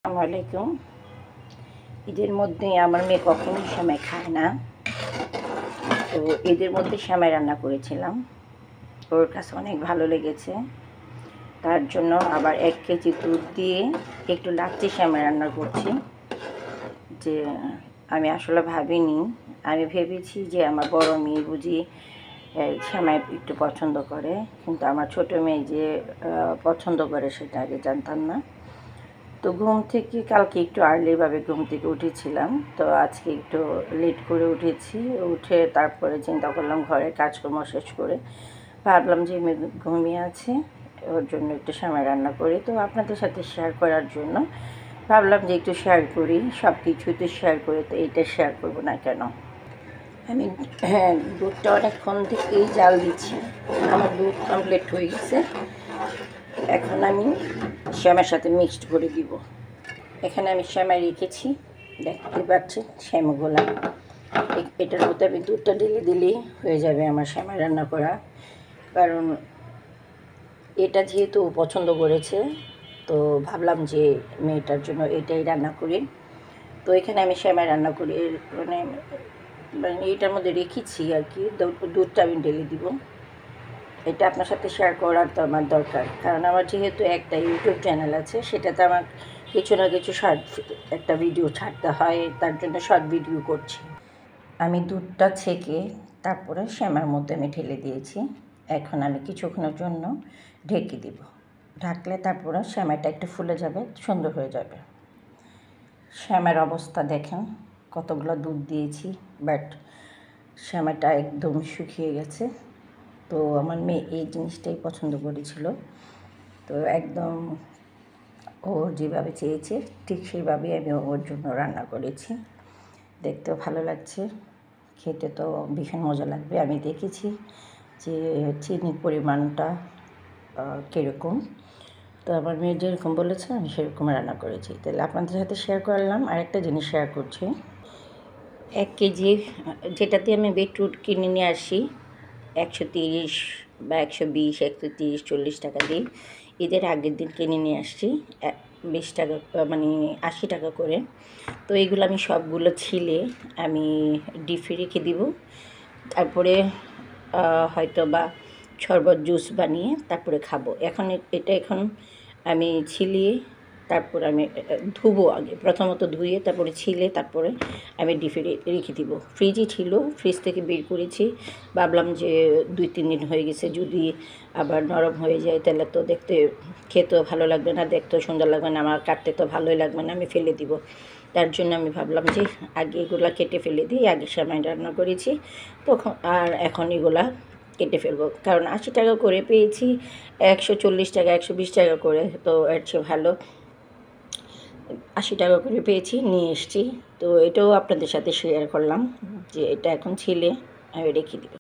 আসসালামু আলাইকুম। ঈদের মধ্যে আমার মেয়ে কখনোই সেমাই খায় না, তো ঈদের মধ্যে সেমাই রান্না করেছিলাম। ওর কাছে অনেক ভালো লেগেছে। তার জন্য আবার 1 কেজি দুধ দিয়ে একটু লাচ্ছি সেমাই রান্না করছি। যে আমি আসলে ভাবিনি, আমি ভেবেছি যে আমার বড় মেয়ে বুঝি সেমাই একটু পছন্দ করে, কিন্তু আমার ছোটো মেয়ে যে পছন্দ করে সেটা আগে জানতাম না। তো ঘুম থেকে কালকে একটু আর্লিভাবে ঘুম থেকে উঠেছিলাম, তো আজকে একটু লেট করে উঠেছি। উঠে তারপরে চিন্তা করলাম ঘরের কাজকর্ম শেষ করে ভাবলাম যে মেয়ে ঘুমিয়ে আছে, ওর জন্য একটু সেমাই রান্না করি। তো আপনাদের সাথে শেয়ার করার জন্য ভাবলাম যে একটু শেয়ার করি, সব কিছুই তো শেয়ার করি, তো এইটা শেয়ার করবো না কেন। আমি দুধটা অনেকক্ষণ থেকেই জাল দিচ্ছি, আমার দুধ কমপ্লিট হয়ে গেছে। এখন আমি সেমাইয়ের সাথে মিক্সড করে দিব। এখানে আমি সেমাই রেখেছি, দেখতে পাচ্ছি সেমাইগুলো। এটার মধ্যে আমি দুধটা ঢেলে দিলেই হয়ে যাবে আমার সেমাই রান্না করা। কারণ এটা যেহেতু পছন্দ করেছে, তো ভাবলাম যে মেয়েটার জন্য এটাই রান্না করি। তো এখানে আমি সেমাই রান্না করি, মানে এটার মধ্যে রেখেছি আর কি। দুধটা আমি ঢেলে দিব। এটা আপনার সাথে শেয়ার করার তো আমার দরকার, কারণ আমার যেহেতু একটা ইউটিউব চ্যানেল আছে, সেটাতে আমার কিছু না কিছু একটা ভিডিও ছাড়তে হয়, তার জন্য শর্ট ভিডিও করছি। আমি দুধটা ছেঁকে তারপরে সেমাইয়ের মধ্যে আমি ঢেলে দিয়েছি। এখন আমি কিছুক্ষণের জন্য ঢেকে দিব। ঢাকলে তারপরে সেমাইটা একটু ফুলে যাবে, সুন্দর হয়ে যাবে। সেমাইয়ের অবস্থা দেখেন, কতগুলো দুধ দিয়েছি, বাট সেমাইটা একদম শুকিয়ে গেছে। তো আমার মেয়ে এই জিনিসটাই পছন্দ করেছিল, তো একদম ও যেভাবে চেয়েছে ঠিক সেইভাবেই আমি ওর জন্য রান্না করেছি। দেখতেও ভালো লাগছে, খেতে তো ভীষণ মজা লাগবে। আমি দেখেছি যে চিনির পরিমাণটা কীরকম, তো আমার মেয়ে যেরকম বলেছে আমি সেরকম রান্না করেছি। তাহলে আপনাদের সাথে শেয়ার করলাম। আরেকটা জিনিস শেয়ার করছি, 1 কেজি যেটাতে আমি বিটরুট কিনে নিয়ে আসি 130 বা 120, 130, 40 টাকা দিই। ঈদের আগের দিন কিনে নিয়ে আসছি 20 টাকা, মানে 80 টাকা করে। তো এইগুলো আমি সবগুলো ছিলে আমি ডিপে রেখে দিব। তারপরে হয়তো বা শরবত জুস বানিয়ে তারপরে খাবো। এখন আমি ছিলিয়ে তারপর আমি ধুবো, আগে প্রথমত ধুয়ে তারপরে ছিলে তারপরে আমি ডিপে রেখে দিব। ফ্রিজই ছিল, ফ্রিজ থেকে বের করেছি, ভাবলাম যে 2-3 দিন হয়ে গেছে, যদি আবার নরম হয়ে যায় তাহলে তো খেতেও ভালো লাগবে না, দেখতেও সুন্দর লাগবে না, আমার কাটতে তো ভালোই লাগবে না, আমি ফেলে দিব। তার জন্য আমি ভাবলাম যে আগে এগুলা কেটে ফেলে দিই, আগে সেমাই রান্না করেছি তখন, আর এখন এগুলা কেটে ফেলবো। কারণ 80 টাকা করে পেয়েছি, 140 টাকা 120 টাকা করে, তো এর চেয়ে ভালো 80 টাকা করে পেয়েছি, নিয়ে এসেছি। তো এটাও আপনাদের সাথে শেয়ার করলাম যে এটা এখন ছিলে আমি রেখে দিব।